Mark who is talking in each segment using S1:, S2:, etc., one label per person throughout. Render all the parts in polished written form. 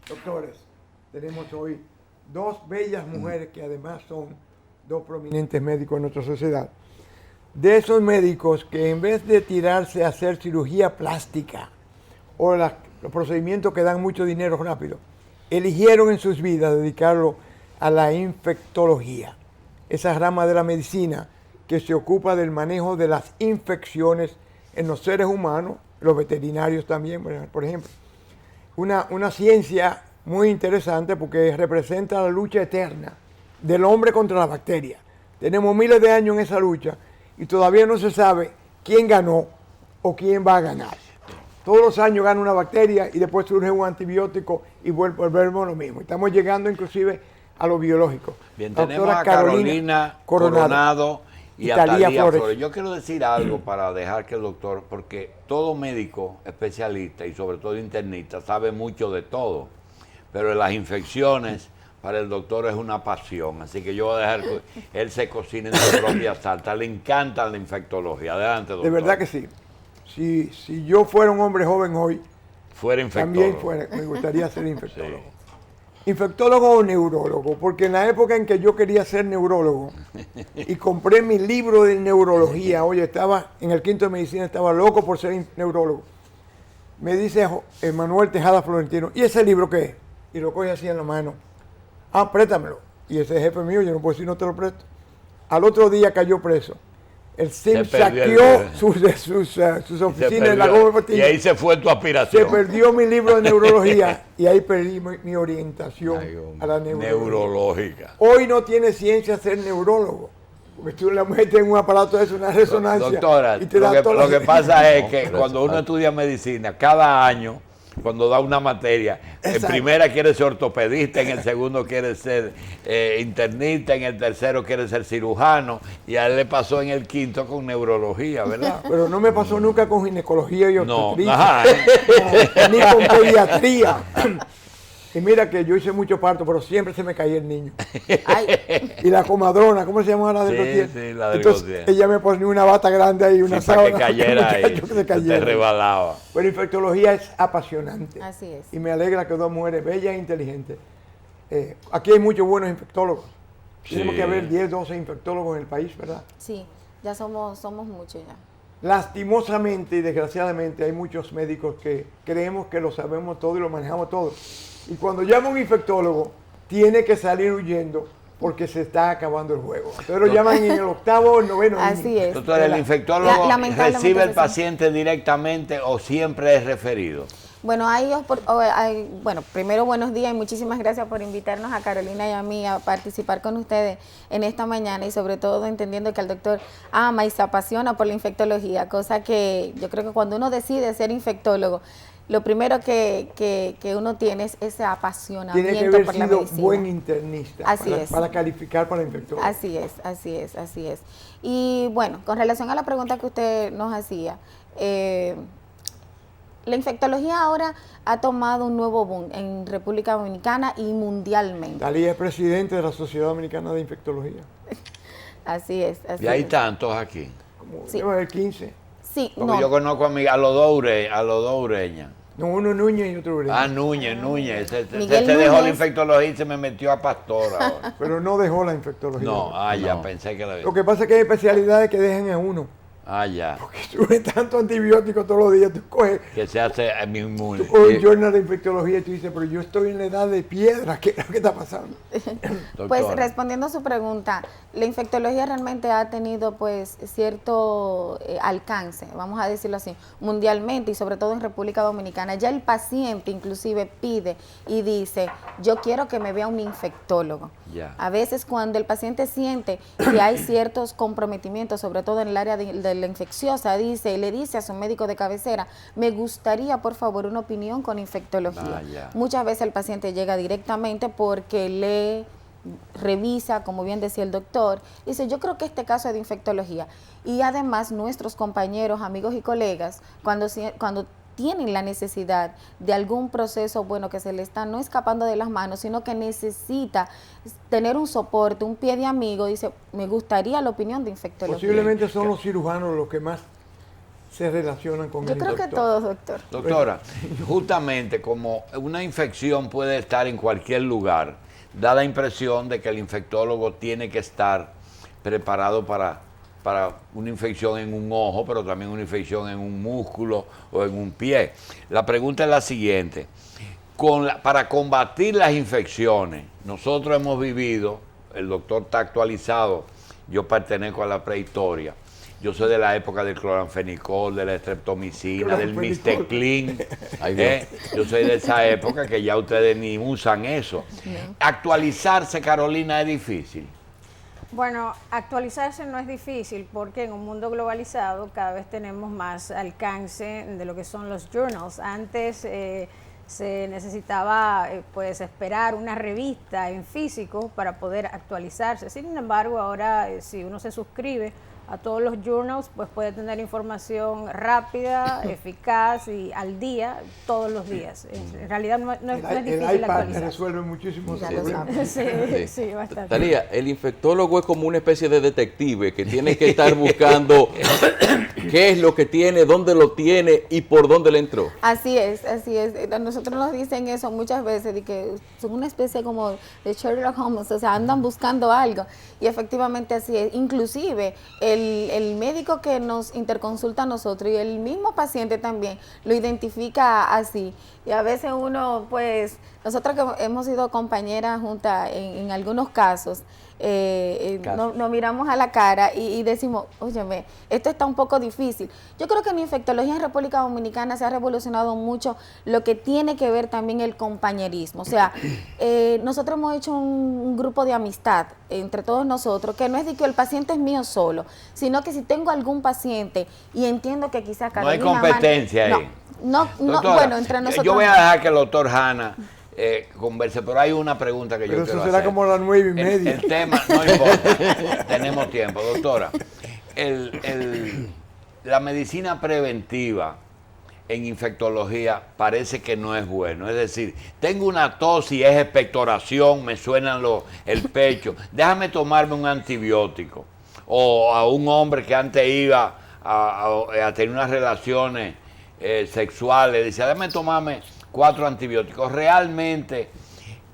S1: Doctores, tenemos hoy dos bellas mujeres que además son dos prominentes médicos en nuestra sociedad. De esos médicos que en vez de tirarse a hacer cirugía plástica o los procedimientos que dan mucho dinero rápido, eligieron en sus vidas dedicarlo a la infectología, esa rama de la medicina que se ocupa del manejo de las infecciones en los seres humanos, los veterinarios también, por ejemplo. Una ciencia muy interesante porque representa la lucha eterna del hombre contra la bacteria. Tenemos miles de años en esa lucha y todavía no se sabe quién ganó o quién va a ganar. Todos los años gana una bacteria y después surge un antibiótico y volvemos a lo mismo. Estamos llegando inclusive a lo biológico.
S2: Bien, tenemos a Carolina Coronado y a Talía Flores. Yo quiero decir algo para dejar que el doctor, porque todo médico especialista y sobre todo internista sabe mucho de todo, pero las infecciones para el doctor es una pasión, así que yo voy a dejar que él se cocine en su propia salsa. Le encanta la infectología. Adelante, doctor.
S1: De verdad que sí. Si yo fuera un hombre joven hoy,
S2: fuera infectólogo.
S1: También me gustaría ser infectólogo. Sí. Infectólogo o neurólogo, porque en la época en que yo quería ser neurólogo y compré mi libro de neurología, oye, estaba en el quinto de medicina, estaba loco por ser neurólogo. Me dice Manuel Tejada Florentino, ¿y ese libro qué es? Y lo coge así en la mano. Ah, préstamelo. Y ese jefe mío, yo no puedo decir no te lo presto. Al otro día cayó preso. El CIM saqueó sus oficinas en la Gómez Patillo.
S2: Y ahí se fue tu aspiración.
S1: Se perdió mi libro de neurología y ahí perdí mi orientación a la neurológica. Hoy no tiene ciencia ser neurólogo. Porque tú le metes en un aparato de eso, una resonancia.
S2: Doctora,
S1: y te
S2: lo que pasa es que cuando uno estudia medicina, cada año, cuando da una materia, en primera quiere ser ortopedista, en el segundo quiere ser internista, en el tercero quiere ser cirujano, y a él le pasó en el quinto con neurología, ¿verdad?
S1: Pero no me pasó nunca con ginecología y obstetricia, ni con pediatría. Y mira que yo hice mucho parto, pero siempre se me caía el niño. Y la comadrona, ¿cómo se llama la del Gautier?
S2: Sí, la del
S1: Entonces,
S2: Gautier.
S1: ella me ponía una bata grande ahí, una sábana.
S2: Para que cayera ahí, te rebalaba.
S1: Pero infectología es apasionante.
S3: Así es.
S1: Y me alegra que dos mujeres bellas e inteligentes. Aquí hay muchos buenos infectólogos. Sí. Tenemos que haber 10, 12 infectólogos en el país, ¿verdad?
S3: Sí, ya somos muchos ya.
S1: Lastimosamente y desgraciadamente hay muchos médicos que creemos que lo sabemos todo y lo manejamos todo. Y cuando llama un infectólogo, tiene que salir huyendo porque se está acabando el juego. Entonces lo llaman en el octavo o el noveno.
S3: Así es.
S2: Doctor, ¿el infectólogo recibe el paciente directamente o siempre es referido?
S3: Bueno, bueno, primero buenos días y muchísimas gracias por invitarnos a Carolina y a mí a participar con ustedes en esta mañana y sobre todo entendiendo que el doctor ama y se apasiona por la infectología, cosa que yo creo que cuando uno decide ser infectólogo, lo primero que uno tiene es ese apasionamiento
S1: por la medicina. Tiene que haber sido buen internista para calificar para infectólogo.
S3: Así es. Y bueno, con relación a la pregunta que usted nos hacía, la infectología ahora ha tomado un nuevo boom en República Dominicana y mundialmente.
S1: Talía es presidente de la Sociedad Dominicana de Infectología.
S3: Así es.
S2: Y hay tantos aquí.
S1: Como debe haber 15.
S3: Sí,
S2: porque yo conozco a los dos ureñas.
S1: No, uno Núñez y otro Ureña.
S2: Ah, Núñez. Se dejó la infectología y se me metió a pastora ahora.
S1: Pero no dejó la infectología.
S2: No, ya pensé que la
S1: Lo que pasa es que hay especialidades que dejan a uno.
S2: Ya.
S1: Porque tú ves tanto antibiótico todos los días, tú coges...
S2: Que se hace inmune.
S1: Tú coges un journal de infectología y tú dices, pero yo estoy en la edad de piedra, ¿qué es lo que está pasando?
S3: Pues respondiendo a su pregunta, la infectología realmente ha tenido pues cierto alcance, vamos a decirlo así, mundialmente y sobre todo en República Dominicana. Ya el paciente inclusive pide y dice, yo quiero que me vea un infectólogo. A veces cuando el paciente siente que hay ciertos comprometimientos, sobre todo en el área de la infecciosa, le dice a su médico de cabecera, me gustaría por favor una opinión con infectología. Muchas veces el paciente llega directamente porque le revisa, como bien decía el doctor, y dice, yo creo que este caso es de infectología. Y además nuestros compañeros, amigos y colegas, cuando tienen la necesidad de algún proceso, bueno, que se le está no escapando de las manos, sino que necesita tener un soporte, un pie de amigo, dice, me gustaría la opinión de infectología.
S1: Posiblemente son los cirujanos los que más se relacionan con el
S3: Yo creo que todos, doctor.
S2: Doctora, justamente como una infección puede estar en cualquier lugar, da la impresión de que el infectólogo tiene que estar preparado para una infección en un ojo, pero también una infección en un músculo o en un pie. La pregunta es la siguiente. Para combatir las infecciones, nosotros hemos vivido, el doctor está actualizado, yo pertenezco a la prehistoria, yo soy de la época del cloranfenicol, de la estreptomicina, del Misteclin. Yo soy de esa época que ya ustedes ni usan eso. Actualizarse, Carolina, es difícil.
S4: Bueno, actualizarse no es difícil porque en un mundo globalizado cada vez tenemos más alcance de lo que son los journals. Antes se necesitaba pues esperar una revista en físico para poder actualizarse. Sin embargo, ahora si uno se suscribe a todos los journals, pues puede tener información rápida, eficaz y al día, todos los días. En realidad no es difícil
S1: el iPad
S4: actualizar.
S1: Resuelve muchísimos problemas.
S4: Sí, bastante.
S5: Talía, el infectólogo es como una especie de detective que tiene que estar buscando qué es lo que tiene, dónde lo tiene y por dónde le entró.
S3: Así es, así es. Nosotros nos dicen eso muchas veces, de que son una especie como de Sherlock Holmes, o sea, andan buscando algo. Y efectivamente así es. Inclusive, el médico que nos interconsulta a nosotros y el mismo paciente también lo identifica así. Y a veces uno, pues, nosotros que hemos sido compañeras juntas en algunos casos, nos miramos a la cara y decimos, óyeme, esto está un poco difícil. Yo creo que en infectología en República Dominicana se ha revolucionado mucho lo que tiene que ver también el compañerismo. O sea, nosotros hemos hecho un grupo de amistad entre todos nosotros, que no es de que el paciente es mío solo, sino que si tengo algún paciente y entiendo que quizás Carolina...
S2: No hay competencia ahí.
S3: No,
S2: Doctora,
S3: bueno, entre nosotros...
S2: Yo voy a dejar que el doctor Hanna converse, pero hay una pregunta que yo quiero hacer.
S1: Pero eso será como las 9:30.
S2: El tema, no importa, tenemos tiempo. Doctora, la medicina preventiva en infectología parece que no es bueno. Es decir, tengo una tos y es expectoración, me suena el pecho, déjame tomarme un antibiótico. O a un hombre que antes iba a tener unas relaciones sexuales, decía, déjame tomarme 4 antibióticos. Realmente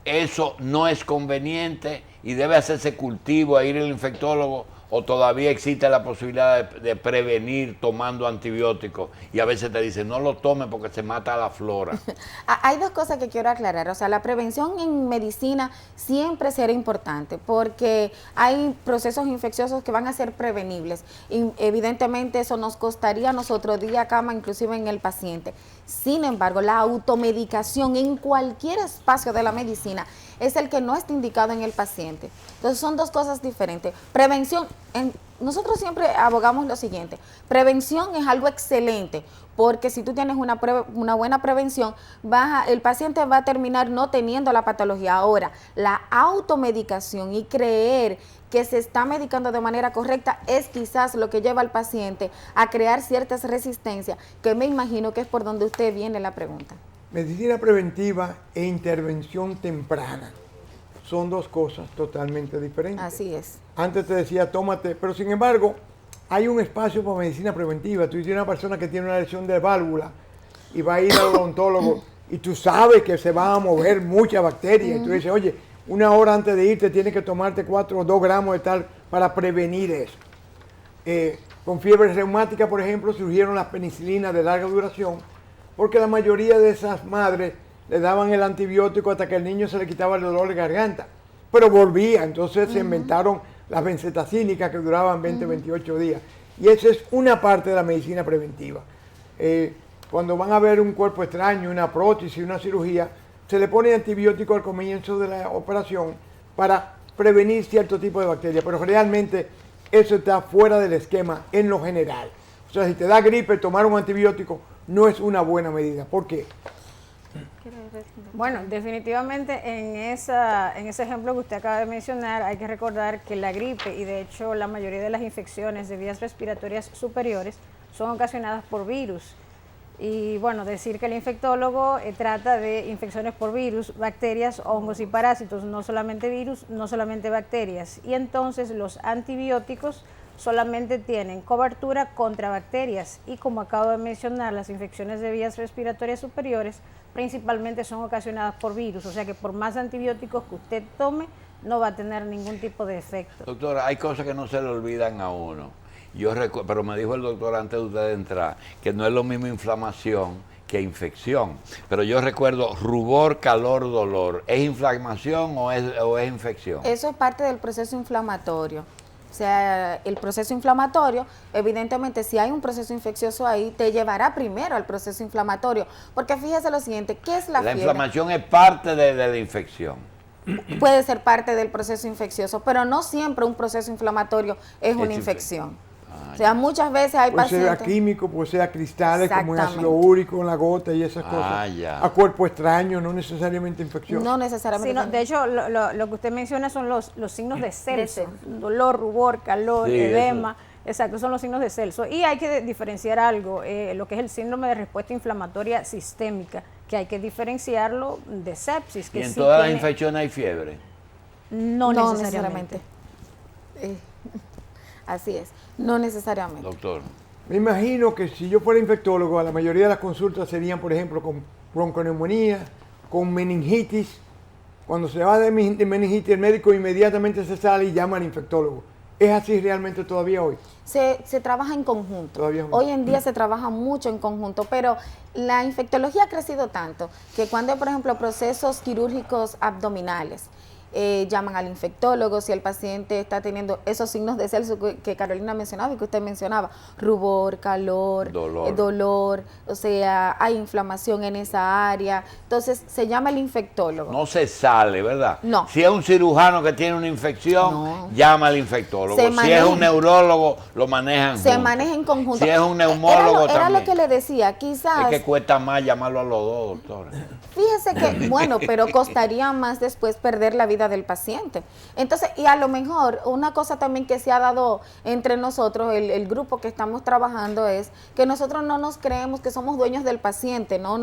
S2: eso no es conveniente y debe hacerse cultivo a ir al infectólogo, o todavía existe la posibilidad de prevenir tomando antibióticos y a veces te dicen no lo tome porque se mata a la flora.
S3: Hay dos cosas que quiero aclarar. O sea, la prevención en medicina siempre será importante porque hay procesos infecciosos que van a ser prevenibles y evidentemente eso nos costaría a nosotros día cama, inclusive en el paciente. Sin embargo, la automedicación en cualquier espacio de la medicina es el que no está indicado en el paciente. Entonces son dos cosas diferentes. Prevención, nosotros siempre abogamos lo siguiente, prevención es algo excelente, porque si tú tienes una buena prevención, el paciente va a terminar no teniendo la patología. Ahora, la automedicación y creer que se está medicando de manera correcta es quizás lo que lleva al paciente a crear ciertas resistencias, que me imagino que es por donde usted viene la pregunta.
S1: Medicina preventiva e intervención temprana son dos cosas totalmente diferentes.
S3: Así es.
S1: Antes te decía, tómate, pero sin embargo, hay un espacio para medicina preventiva. Tú tienes una persona que tiene una lesión de válvula y va a ir al odontólogo y tú sabes que se van a mover muchas bacterias. Y tú dices, oye, 1 hora antes de irte tienes que tomarte 4 o 2 gramos de tal para prevenir eso. Con fiebre reumática, por ejemplo, surgieron las penicilinas de larga duración, porque la mayoría de esas madres le daban el antibiótico hasta que el niño se le quitaba el dolor de garganta, pero volvía. Entonces se inventaron las benzetacínicas que duraban 20, 28 días. Y esa es una parte de la medicina preventiva. Cuando van a ver un cuerpo extraño, una prótesis, una cirugía, se le pone antibiótico al comienzo de la operación para prevenir cierto tipo de bacterias, pero realmente eso está fuera del esquema en lo general. O sea, si te da gripe, tomar un antibiótico no es una buena medida. ¿Por qué?
S4: Bueno, definitivamente en ese ejemplo que usted acaba de mencionar hay que recordar que la gripe y de hecho la mayoría de las infecciones de vías respiratorias superiores son ocasionadas por virus. Y bueno, decir que el infectólogo trata de infecciones por virus, bacterias, hongos y parásitos, no solamente virus, no solamente bacterias. Y entonces los antibióticos solamente tienen cobertura contra bacterias y, como acabo de mencionar, las infecciones de vías respiratorias superiores principalmente son ocasionadas por virus, o sea que por más antibióticos que usted tome no va a tener ningún tipo de efecto.
S2: Doctora, hay cosas que no se le olvidan a uno. Pero me dijo el doctor antes de usted entrar que no es lo mismo inflamación que infección. Pero yo recuerdo rubor, calor, dolor. ¿Es inflamación o es infección?
S3: Eso es parte del proceso inflamatorio. O sea, el proceso inflamatorio, evidentemente, si hay un proceso infeccioso ahí, te llevará primero al proceso inflamatorio. Porque fíjese lo siguiente, ¿qué es la fiebre?
S2: La inflamación es parte de la infección.
S3: Puede ser parte del proceso infeccioso, pero no siempre un proceso inflamatorio es una infección. O sea, muchas veces hay pacientes...
S1: Puede ser químico, puede ser cristales como un ácido úrico en la gota y esas cosas.
S2: Ya.
S1: A cuerpo extraño, no necesariamente infección.
S3: No necesariamente.
S4: Sí, no, de hecho, lo que usted menciona son los signos de Celso. Dolor, rubor, calor, edema. Exacto, son los signos de Celso. Y hay que diferenciar algo, lo que es el síndrome de respuesta inflamatoria sistémica, que hay que diferenciarlo de sepsis. Que
S2: ¿Y en
S4: sí
S2: todas las infecciones hay fiebre?
S4: No necesariamente.
S3: Así es, no necesariamente.
S2: Doctor.
S1: Me imagino que si yo fuera infectólogo, la mayoría de las consultas serían, por ejemplo, con bronconeumonía, con meningitis. Cuando se va de meningitis, el médico inmediatamente se sale y llama al infectólogo. ¿Es así realmente todavía hoy?
S3: Se trabaja en conjunto. Hoy en día se trabaja mucho en conjunto, pero la infectología ha crecido tanto que cuando hay, por ejemplo, procesos quirúrgicos abdominales, llaman al infectólogo si el paciente está teniendo esos signos de Celso que Carolina mencionaba y que usted mencionaba, rubor, calor, dolor, o sea, hay inflamación en esa área, entonces se llama el infectólogo.
S2: No se sale, ¿verdad?
S3: No.
S2: Si es un cirujano que tiene una infección, llama al infectólogo. Si es un neurólogo, lo manejan
S3: Se
S2: juntos.
S3: maneja en conjunto.
S2: Si es un neumólogo
S3: era
S2: también.
S3: lo que le decía, quizás...
S2: Es que cuesta más llamarlo a los dos, doctores.
S3: Fíjese que, bueno, pero costaría más después perder la vida del paciente. Entonces, y a lo mejor, una cosa también que se ha dado entre nosotros, el grupo que estamos trabajando, es que nosotros no nos creemos que somos dueños del paciente. No.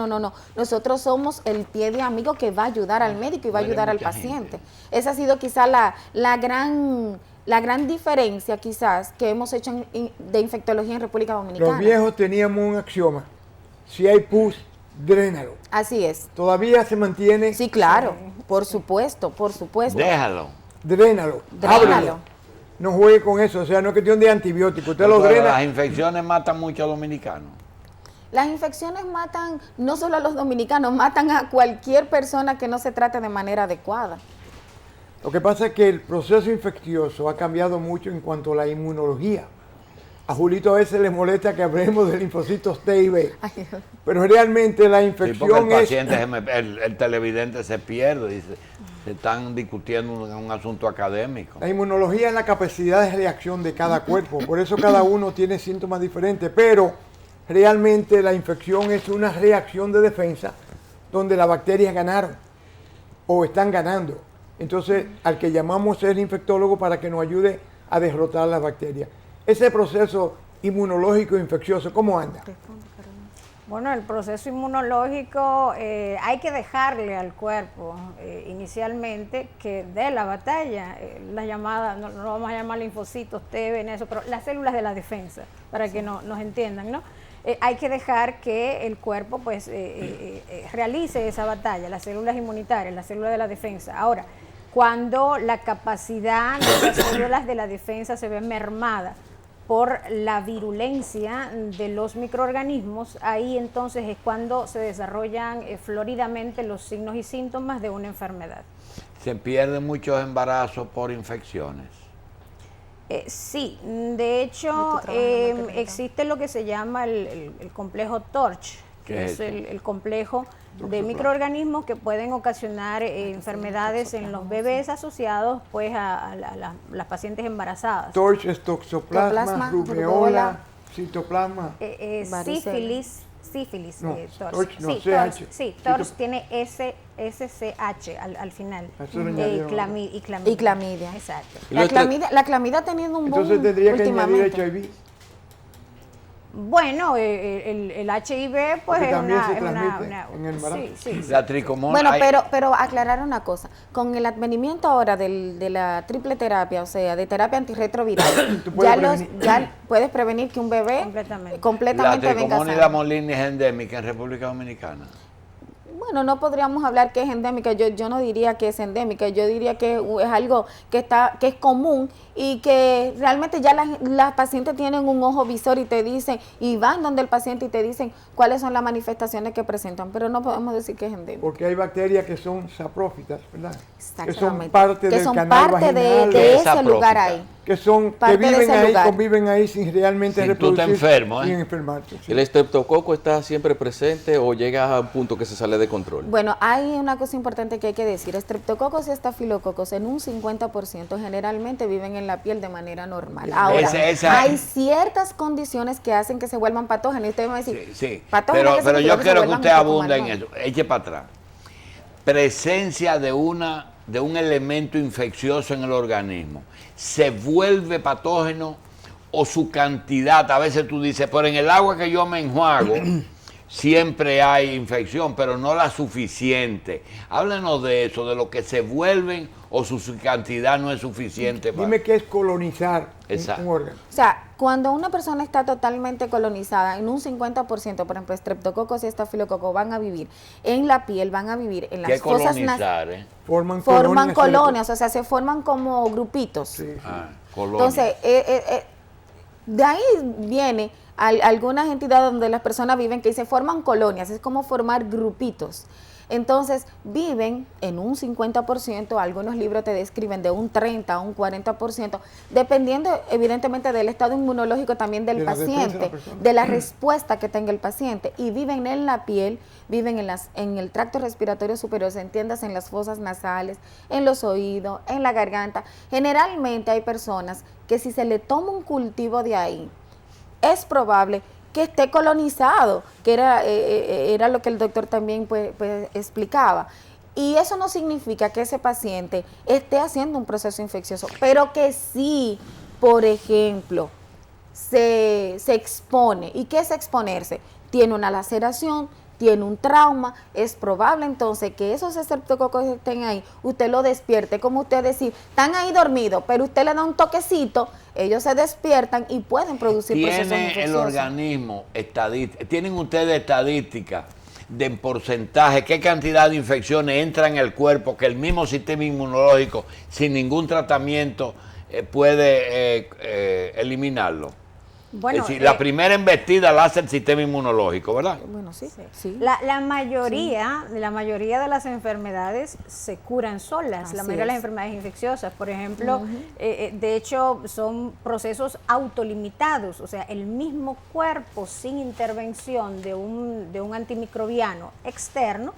S3: Nosotros somos el pie de amigo que va a ayudar al médico y va a ayudar al paciente. Esa ha sido quizá la gran diferencia quizás que hemos hecho de infectología en República Dominicana.
S1: Los viejos teníamos un axioma. Si hay pus, drénalo.
S3: Así es.
S1: ¿Todavía se mantiene?
S3: Sí, claro. Por supuesto.
S2: Déjalo.
S1: Drénalo. Ábrelo. No juegue con eso. O sea, no es cuestión de antibiótico. Usted lo drena.
S2: Las infecciones matan mucho a los dominicanos.
S3: Las infecciones matan no solo a los dominicanos, matan a cualquier persona que no se trate de manera adecuada.
S1: Lo que pasa es que el proceso infeccioso ha cambiado mucho en cuanto a la inmunología. A Julito a veces le molesta que hablemos de linfocitos T y B, pero realmente la infección
S2: porque el paciente, el televidente se pierde, dice, se están discutiendo un asunto académico.
S1: La inmunología es la capacidad de reacción de cada cuerpo, por eso cada uno tiene síntomas diferentes, pero realmente la infección es una reacción de defensa donde las bacterias ganaron o están ganando. Entonces, al que llamamos es el infectólogo para que nos ayude a derrotar las bacterias. Ese proceso inmunológico infeccioso, ¿cómo anda?
S4: Bueno, el proceso inmunológico hay que dejarle al cuerpo inicialmente que dé la batalla, la llamada, no vamos a llamar linfocitos, T, eso, pero las células de la defensa, para que nos entiendan, ¿no? Hay que dejar que el cuerpo pues realice esa batalla, las células inmunitarias, las células de la defensa. Ahora, cuando la capacidad de las células de la defensa se ve mermada por la virulencia de los microorganismos, ahí entonces es cuando se desarrollan floridamente los signos y síntomas de una enfermedad.
S2: ¿Se pierden muchos embarazos por infecciones?
S4: Sí, de hecho existe lo que se llama el complejo TORCH, que es el complejo de microorganismos que pueden ocasionar enfermedades en los bebés asociados pues a las pacientes embarazadas.
S1: TORCH es toxoplasma, rubeola, citoplasma.
S4: Sífilis.
S1: No,
S4: TORCH.
S1: No, CH.
S4: Sí, TORCH tiene SCH al final.
S3: Y clamidia.
S4: Exacto.
S3: La clamidia ha tenido un boom
S1: Entonces tendría que
S3: últimamente.
S1: añadir HIV.
S4: Bueno, el HIV pues es
S2: sí. La tricomonas.
S3: Bueno, pero aclarar una cosa, con el advenimiento ahora de la triple terapia, o sea, de terapia antirretroviral, ya puedes prevenir que un bebé completamente
S2: la tricomonas y la molinia es endémica en República Dominicana.
S3: Bueno, no podríamos hablar que es endémica, yo no diría que es endémica, yo diría que es algo que es común y que realmente ya las pacientes tienen un ojo visor y te dicen, y van donde el paciente y te dicen cuáles son las manifestaciones que presentan, pero no podemos decir que es endémica.
S1: Porque hay bacterias que son saprófitas, ¿verdad?
S3: Exactamente.
S1: Que son parte del canal vaginal,
S3: de ese lugar ahí.
S1: Que viven ahí sin realmente reproducirse,
S2: tú te enfermo,
S1: sin enfermarte. Sí.
S5: ¿El estreptococo está siempre presente o llega a un punto que se sale de control?
S3: Bueno, hay una cosa importante que hay que decir. Estreptococos y estafilococos en un 50% generalmente viven en la piel de manera normal. Ahora, hay ciertas condiciones que hacen que se vuelvan patógenos. Y usted me va a decir,
S2: sí. Pero yo quiero que usted abunda en eso. Eche para atrás. Presencia de un elemento infeccioso en el organismo. ¿Se vuelve patógeno o su cantidad? A veces tú dices, pero en el agua que yo me enjuago siempre hay infección, pero no la suficiente. Háblanos de eso, de lo que se vuelven o su cantidad no es suficiente.
S1: Dime qué es colonizar un órgano.
S3: O sea, cuando una persona está totalmente colonizada, en un 50%, por ejemplo, estreptococos y estafilococos van a vivir en la piel, van a vivir en las fosas nasales.
S1: Forman
S3: colonias, o sea, se forman como grupitos.
S1: Sí.
S3: Entonces, de ahí viene algunas entidades donde las personas viven que se forman colonias, es como formar grupitos. Entonces, viven en un 50%, algunos libros te describen de un 30 a un 40%, dependiendo evidentemente del estado inmunológico también del paciente, de la respuesta que tenga el paciente, y viven en la piel, viven en el tracto respiratorio superior, se entiendas en las fosas nasales, en los oídos, en la garganta. Generalmente hay personas que si se le toma un cultivo de ahí, es probable que esté colonizado, que era lo que el doctor también pues explicaba. Y eso no significa que ese paciente esté haciendo un proceso infeccioso, pero que sí, por ejemplo, se expone. ¿Y qué es exponerse? Tiene una laceración, tiene un trauma, es probable entonces que esos estreptococos que estén ahí, usted lo despierte, como usted decir, están ahí dormidos, pero usted le da un toquecito, ellos se despiertan y pueden producir procesos infecciosos.
S2: ¿Tiene el organismo tienen ustedes estadísticas de porcentaje, qué cantidad de infecciones entran en el cuerpo que el mismo sistema inmunológico sin ningún tratamiento puede eliminarlo? Bueno, es decir, la primera embestida la hace el sistema inmunológico, ¿verdad?
S3: Bueno, sí.
S4: La mayoría de las enfermedades se curan solas, la mayoría de las enfermedades infecciosas, por ejemplo, de hecho son procesos autolimitados, o sea, el mismo cuerpo sin intervención de un antimicrobiano externo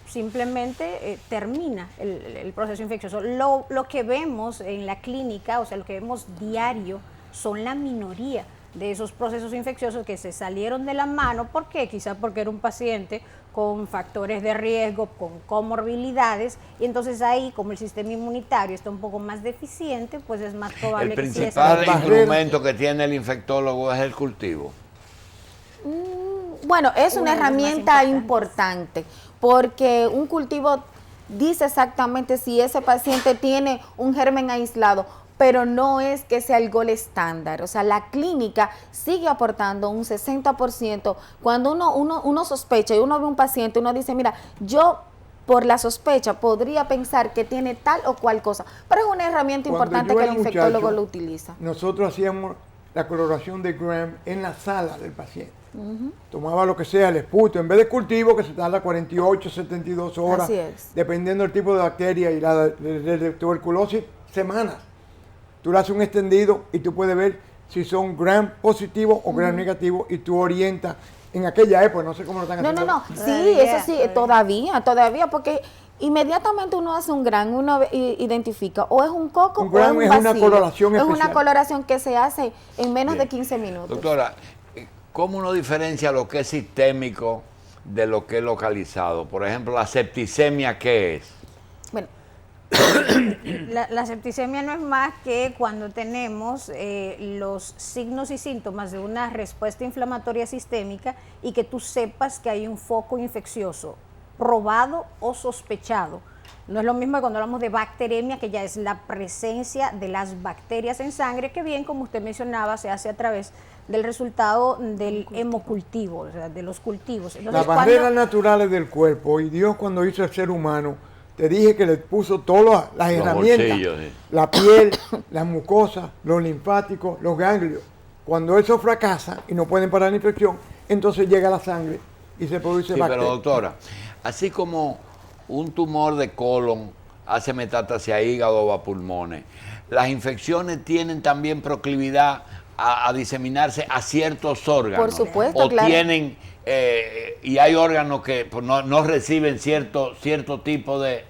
S4: simplemente termina el proceso infeccioso. Lo que vemos en la clínica, o sea, lo que vemos diario, son la minoría de esos procesos infecciosos que se salieron de la mano. ¿Por qué? Quizás porque era un paciente con factores de riesgo, con comorbilidades, y entonces ahí, como el sistema inmunitario está un poco más deficiente, pues es más probable que sí. El
S2: principal instrumento que tiene el infectólogo es el cultivo.
S3: Bueno, es una herramienta importante, porque un cultivo dice exactamente si ese paciente tiene un germen aislado, pero no es que sea el gol estándar. O sea, la clínica sigue aportando un 60%. Cuando uno sospecha y uno ve un paciente, uno dice, mira, yo por la sospecha podría pensar que tiene tal o cual cosa, pero es una herramienta importante que el infectólogo lo utiliza.
S1: Nosotros hacíamos la coloración de Gram en la sala del paciente. Tomaba lo que sea, el esputo, en vez de cultivo que se tarda 48, 72 horas, dependiendo del tipo de bacteria y la de tuberculosis, semanas. Tú le haces un extendido y tú puedes ver si son gram positivos o gram negativos, y tú orientas en aquella época, no sé cómo lo están haciendo.
S3: No, sí, eso sí, todavía, porque inmediatamente uno hace un gram, uno identifica o es un coco o es un
S1: es una coloración especial.
S3: Es una coloración que se hace en menos de 15 minutos.
S2: Doctora, ¿cómo uno diferencia lo que es sistémico de lo que es localizado? Por ejemplo, la septicemia, ¿qué es?
S3: Bueno,
S4: La septicemia no es más que cuando tenemos los signos y síntomas de una respuesta inflamatoria sistémica y que tú sepas que hay un foco infeccioso probado o sospechado. No es lo mismo que cuando hablamos de bacteremia, que ya es la presencia de las bacterias en sangre, que bien, como usted mencionaba, se hace a través del resultado del hemocultivo, o sea, de los cultivos. Entonces,
S1: las barreras naturales del cuerpo, y Dios cuando hizo el ser humano, te dije que le puso todas las herramientas, la piel, las mucosas, los linfáticos, los ganglios. Cuando eso fracasa y no pueden parar la infección, entonces llega la sangre y se produce bacteria.
S2: Pero doctora, así como un tumor de colon hace metástasis a hígado o a pulmones, las infecciones tienen también proclividad a diseminarse a ciertos órganos.
S3: Por supuesto,
S2: o
S3: claro.
S2: Tienen, y hay órganos que pues, no reciben cierto tipo de...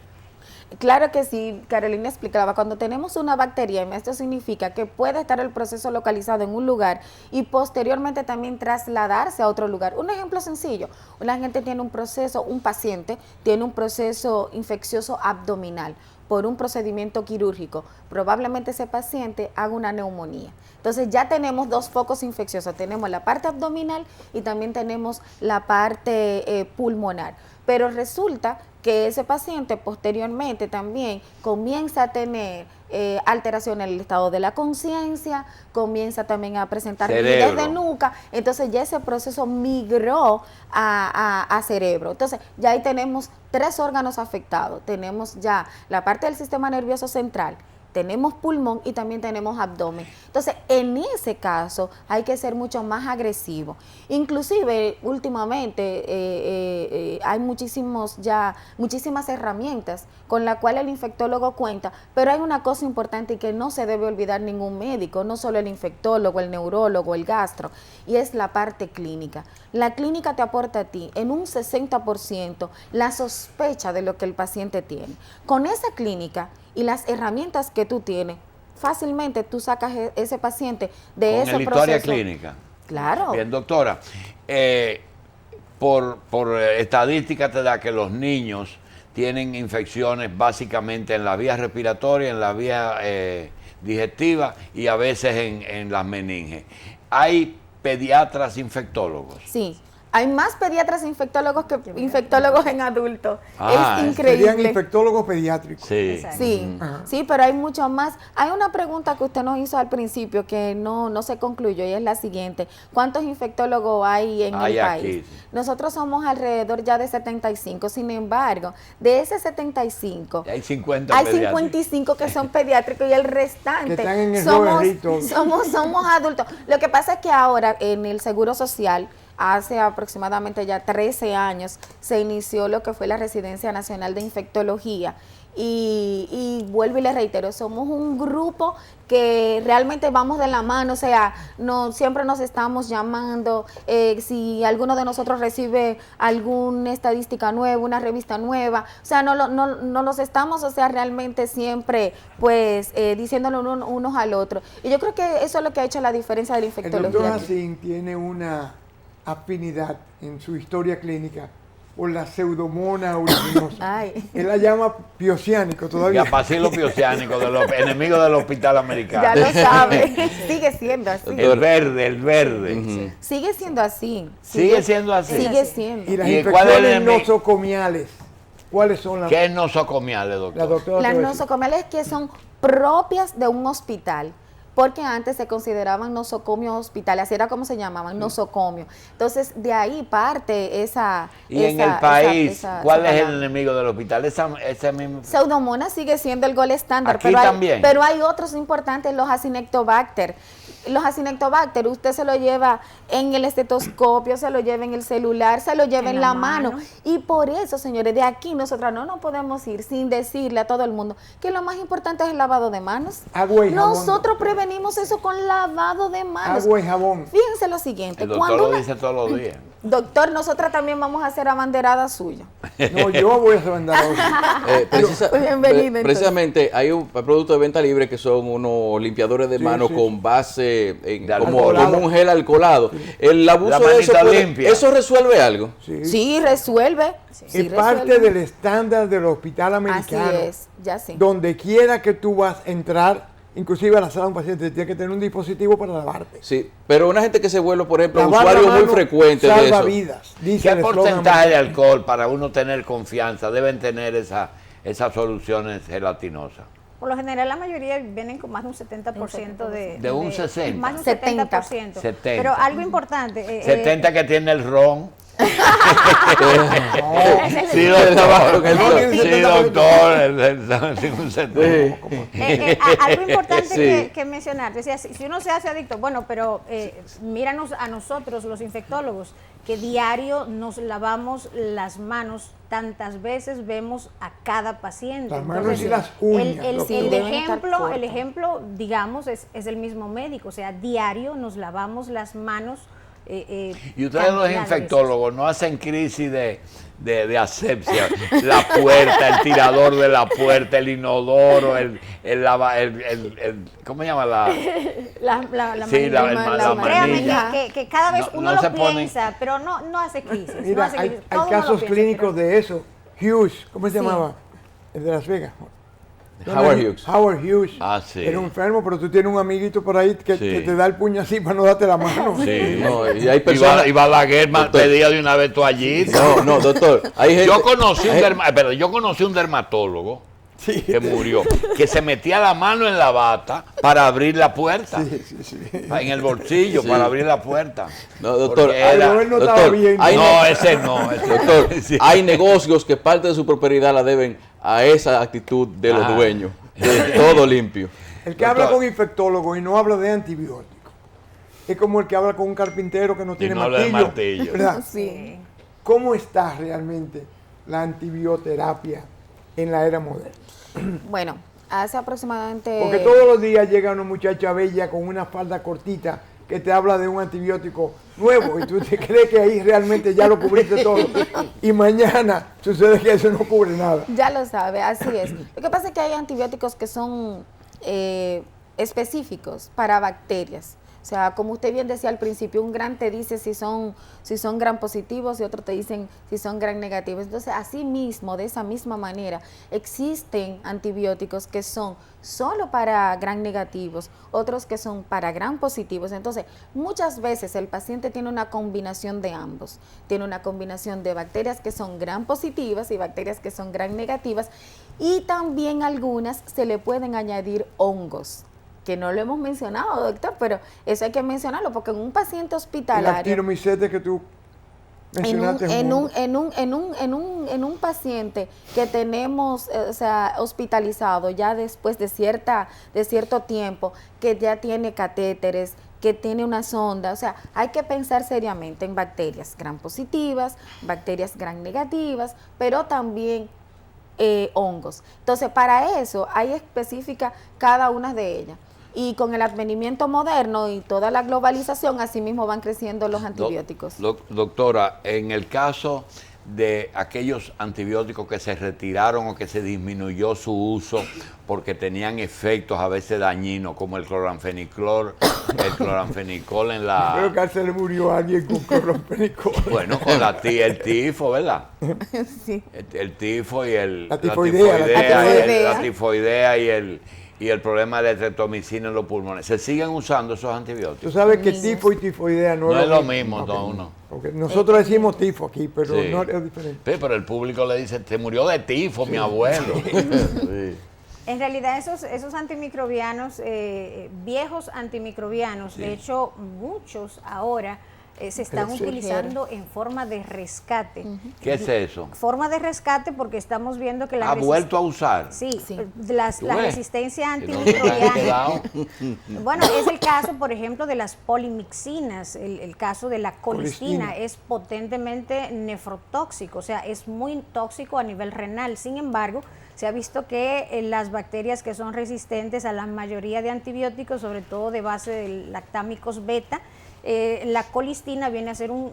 S3: Claro que sí, Carolina explicaba, cuando tenemos una bacteria, esto significa que puede estar el proceso localizado en un lugar y posteriormente también trasladarse a otro lugar. Un ejemplo sencillo, una gente tiene un proceso, un paciente tiene un proceso infeccioso abdominal por un procedimiento quirúrgico, probablemente ese paciente haga una neumonía. Entonces ya tenemos dos focos infecciosos, tenemos la parte abdominal y también tenemos la parte pulmonar, pero resulta que ese paciente posteriormente también comienza a tener alteración en el estado de la conciencia, comienza también a presentar rigidez de nuca, entonces ya ese proceso migró a cerebro. Entonces ya ahí tenemos 3 órganos afectados, tenemos ya la parte del sistema nervioso central, tenemos pulmón y también tenemos abdomen. Entonces, en ese caso hay que ser mucho más agresivo. Inclusive, últimamente hay muchísimas herramientas con las cuales el infectólogo cuenta, pero hay una cosa importante y que no se debe olvidar ningún médico, no solo el infectólogo, el neurólogo, el gastro, y es la parte clínica. La clínica te aporta a ti en un 60% la sospecha de lo que el paciente tiene. Con esa clínica y las herramientas que tú tienes, fácilmente tú sacas ese paciente de ese proceso.
S2: Con la historia clínica.
S3: Claro.
S2: Bien, doctora, por estadística te da que los niños tienen infecciones básicamente en la vía respiratoria, en la vía digestiva y a veces en las meninges. ¿Hay pediatras infectólogos?
S3: Sí. Hay más pediatras infectólogos que infectólogos en adultos. Es increíble.
S1: Serían infectólogos pediátricos.
S2: Sí.
S3: Sí, sí, pero hay mucho más. Hay una pregunta que usted nos hizo al principio que no se concluyó y es la siguiente. ¿Cuántos infectólogos hay en el país?
S2: Aquí.
S3: Nosotros somos alrededor ya de 75. Sin embargo, de ese 75,
S2: hay 50
S3: hay
S2: pediátricos.
S3: 55 que son pediátricos y el restante
S1: que están en el
S3: somos adultos. Lo que pasa es que ahora en el Seguro Social, hace aproximadamente ya 13 años, se inició lo que fue la Residencia Nacional de Infectología. Y vuelvo y le reitero, somos un grupo que realmente vamos de la mano, o sea, siempre nos estamos llamando, si alguno de nosotros recibe alguna estadística nueva, una revista nueva, o sea, no los estamos, o sea, realmente siempre, pues, diciéndolo unos al otro. Y yo creo que eso es lo que ha hecho la diferencia de la infectología.
S1: El doctor Jacín tiene una afinidad en su historia clínica por la Pseudomonas aeruginosa. Él la llama piociánico todavía.
S2: Y apacilo piociánico, de los enemigos del hospital americano.
S3: Ya lo sabe. Sigue siendo así.
S2: El verde.
S3: Sigue siendo así.
S2: Sigue siendo así.
S3: Sigue siendo.
S1: Y las infecciones nosocomiales, ¿cuáles son las?
S2: ¿Qué es nosocomiales, doctor?
S3: Las nosocomiales que son propias de un hospital, porque antes se consideraban nosocomios hospitales, así era como se llamaban, nosocomios. Entonces, de ahí parte esa...
S2: Y en el país, ¿cuál es el enemigo del hospital? Ese mismo...
S3: Pseudomonas sigue siendo el gol estándar,
S2: Aquí también.
S3: Pero hay otros importantes, los Acinetobacter. Los Acinetobacter, usted se lo lleva en el estetoscopio, se lo lleva en el celular, se lo lleva en la mano. Y por eso, señores, de aquí nosotros no nos podemos ir sin decirle a todo el mundo que lo más importante es el lavado de manos.
S1: Agua y jabón.
S3: Nosotros prevenimos eso con lavado de manos.
S1: Agua y jabón.
S3: Fíjense lo siguiente.
S2: El doctor lo dice todos los días.
S3: Doctor, nosotras también vamos a hacer abanderada suya.
S1: No, yo voy a ser abanderada.
S3: Bienvenido.
S5: Precisamente hay un producto de venta libre que son unos limpiadores de manos con base como un gel alcoholado. El abuso de eso, ¿eso resuelve algo?
S3: Sí, resuelve.
S1: Es parte del estándar del hospital americano.
S3: Así es, ya sí.
S1: Donde quiera que tú vas a entrar, inclusive a la sala de un paciente, tiene que tener un dispositivo para lavarte.
S5: Sí, pero una gente que se vuelve, por ejemplo, usuario muy frecuente de eso.
S1: Vidas,
S2: ¿qué porcentaje de alcohol para uno tener confianza deben tener esas soluciones gelatinosas?
S4: Por lo general, la mayoría vienen con más de un 70%
S2: de un 60%.
S4: Más de un 70%.
S2: 70.
S4: Pero algo importante.
S2: 70 que tiene el ron.
S1: Sí,
S2: doctor.
S4: Algo importante que mencionar. Decía, si uno se hace adicto, bueno, pero míranos a nosotros, los infectólogos, que diario nos lavamos las manos, tantas veces vemos a cada paciente.
S1: Las manos y las uñas.
S4: El ejemplo, digamos, es el mismo médico, o sea, diario nos lavamos las manos.
S2: Y ustedes los infectólogos no hacen crisis de asepsia, la puerta, el tirador de la puerta, el inodoro, ¿cómo se llama? La
S4: manilla. Que cada vez uno lo piensa, pero no hace crisis.
S1: Mira, hay casos clínicos de eso. Hughes, ¿cómo se llamaba? El de Las Vegas. Howard Hughes.
S2: Sí.
S1: Era un enfermo, pero tú tienes un amiguito por ahí que te da el puño así para no darte la mano.
S2: Sí. No, y hay personas... Y Balaguer pedía de una vez toallita.
S5: No, doctor. Hay gente...
S2: yo conocí un dermatólogo que murió, que se metía la mano en la bata para abrir la puerta. En el bolsillo para abrir la puerta.
S5: No, doctor.
S2: Ese no.
S5: Doctor, hay negocios que parte de su prosperidad la deben a esa actitud de los dueños. De todo limpio.
S1: El que habla con infectólogo y no habla de antibióticos es como el que habla con un carpintero que no tiene martillo. ¿Verdad?
S3: Sí.
S1: ¿Cómo está realmente la antibioterapia en la era moderna?
S3: Bueno, hace aproximadamente...
S1: Porque todos los días llega una muchacha bella con una falda cortita que te habla de un antibiótico nuevo y tú te crees que ahí realmente ya lo cubriste todo y mañana sucede que eso no cubre nada.
S3: Ya lo sabe, así es. Lo que pasa es que hay antibióticos que son específicos para bacterias. O sea, como usted bien decía al principio, un gran te dice si son gran positivos y otro te dicen si son gran negativos. Entonces, así mismo, de esa misma manera, existen antibióticos que son solo para gran negativos, otros que son para gran positivos. Entonces, muchas veces el paciente tiene una combinación de ambos. Tiene una combinación de bacterias que son gran positivas y bacterias que son gran negativas. Y también algunas se le pueden añadir hongos, que no lo hemos mencionado, doctor, pero eso hay que mencionarlo, porque en un paciente hospitalario...
S1: El actinomicete que tú mencionaste.
S3: En un paciente que tenemos, hospitalizado ya después de cierto tiempo, que ya tiene catéteres, que tiene una sonda, o sea, hay que pensar seriamente en bacterias gran positivas, bacterias gran negativas, pero también hongos. Entonces, para eso hay específica cada una de ellas. Y con el advenimiento moderno y toda la globalización, así mismo van creciendo los antibióticos.
S2: Doctora, en el caso de aquellos antibióticos que se retiraron o que se disminuyó su uso porque tenían efectos a veces dañinos, como el cloranfenicol en la...
S1: Creo que se le murió a alguien con cloranfenicol.
S2: Bueno, con el tifo, ¿verdad?
S3: Sí.
S2: El tifo y
S1: la tifoidea
S2: y el problema de la estreptomicina en los pulmones. ¿Se siguen usando esos antibióticos?
S1: Tú sabes que tifo y tifoidea
S2: no es lo mismo. No.
S1: Okay. Nosotros decimos tifo aquí, pero no es diferente.
S2: Sí, pero el público le dice, te murió de tifo, mi abuelo. Sí.
S4: En realidad esos antimicrobianos, viejos antimicrobianos, de hecho muchos ahora se están utilizando en forma de rescate.
S2: ¿Qué es eso?
S4: Forma de rescate porque estamos viendo que la...
S2: ¿Ha vuelto a usar?
S4: Sí. La resistencia antimicrobiana. Bueno, es el caso, por ejemplo, de las polimixinas, el caso de la colistina, es potentemente nefrotóxico, o sea, es muy tóxico a nivel renal. Sin embargo, se ha visto que las bacterias que son resistentes a la mayoría de antibióticos, sobre todo de base del lactámicos beta, la colistina viene a ser un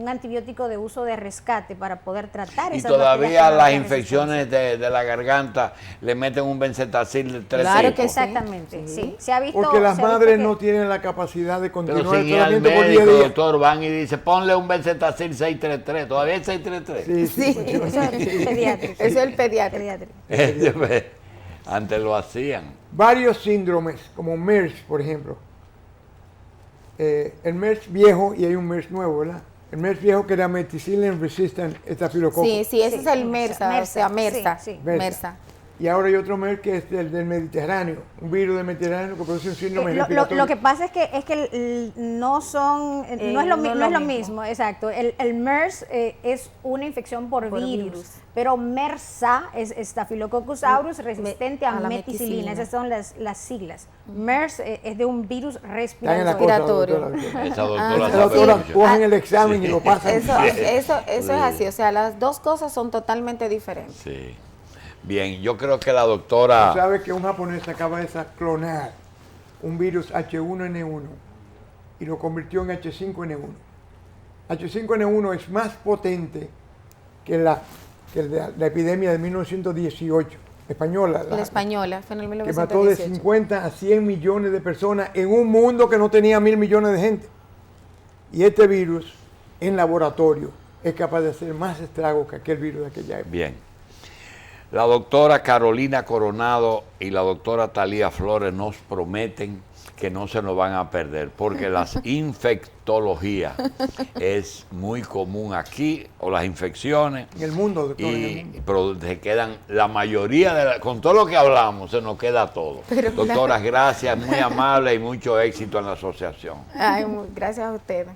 S4: antibiótico de uso de rescate para poder tratar
S2: esas bacterias. Y todavía las infecciones de la garganta le meten un benzetacil de 3
S3: Claro que
S4: exactamente, sí. Se ha visto,
S1: porque las madres no tienen la capacidad de continuar
S2: pero
S1: el tratamiento
S2: por 10 días. Doctor, van y dice, ponle un benzetacil 633. ¿Todavía es 633?
S3: Sí.
S4: Eso es pediátrico.
S3: Eso es el pediátrico.
S2: Antes lo hacían.
S1: Varios síndromes, como MERS, por ejemplo. El MERS viejo y hay un MERS nuevo, ¿verdad? El MERS viejo que era Methicillin Resistant Staphylococcus.
S3: Sí, ese es el MRSA, o sea, MRSA.
S1: MRSA. Y ahora hay otro MERS que es el del Mediterráneo, un virus del Mediterráneo que produce un síndrome respiratorio.
S4: Lo que pasa es que no es lo mismo, exacto. El MERS es una infección por virus, pero MRSA es Staphylococcus aureus resistente a meticilina. Esas son las siglas. MERS es de un virus respiratorio.
S2: Esa doctora
S1: cogen el examen y lo pasan.
S3: Eso es así, o sea, las dos cosas son totalmente diferentes.
S2: Sí. Bien, yo creo que la doctora...
S1: ¿Sabe que un japonés acaba de clonar un virus H1N1 y lo convirtió en H5N1? H5N1 es más potente que la epidemia de 1918, española.
S3: La española, fue en el 1918.
S1: Que mató de 50 a 100 millones de personas en un mundo que no tenía 1.000 millones de gente. Y este virus, en laboratorio, es capaz de hacer más estragos que aquel virus de aquella época.
S2: Bien. La doctora Carolina Coronado y la doctora Talía Flores nos prometen que no se nos van a perder, porque las infectologías es muy común aquí, o las infecciones.
S1: En el mundo, doctor.
S2: Pero se quedan, la mayoría, con todo lo que hablamos, se nos queda todo. Doctoras, gracias, muy amable y mucho éxito en la asociación.
S3: Ay, gracias a ustedes.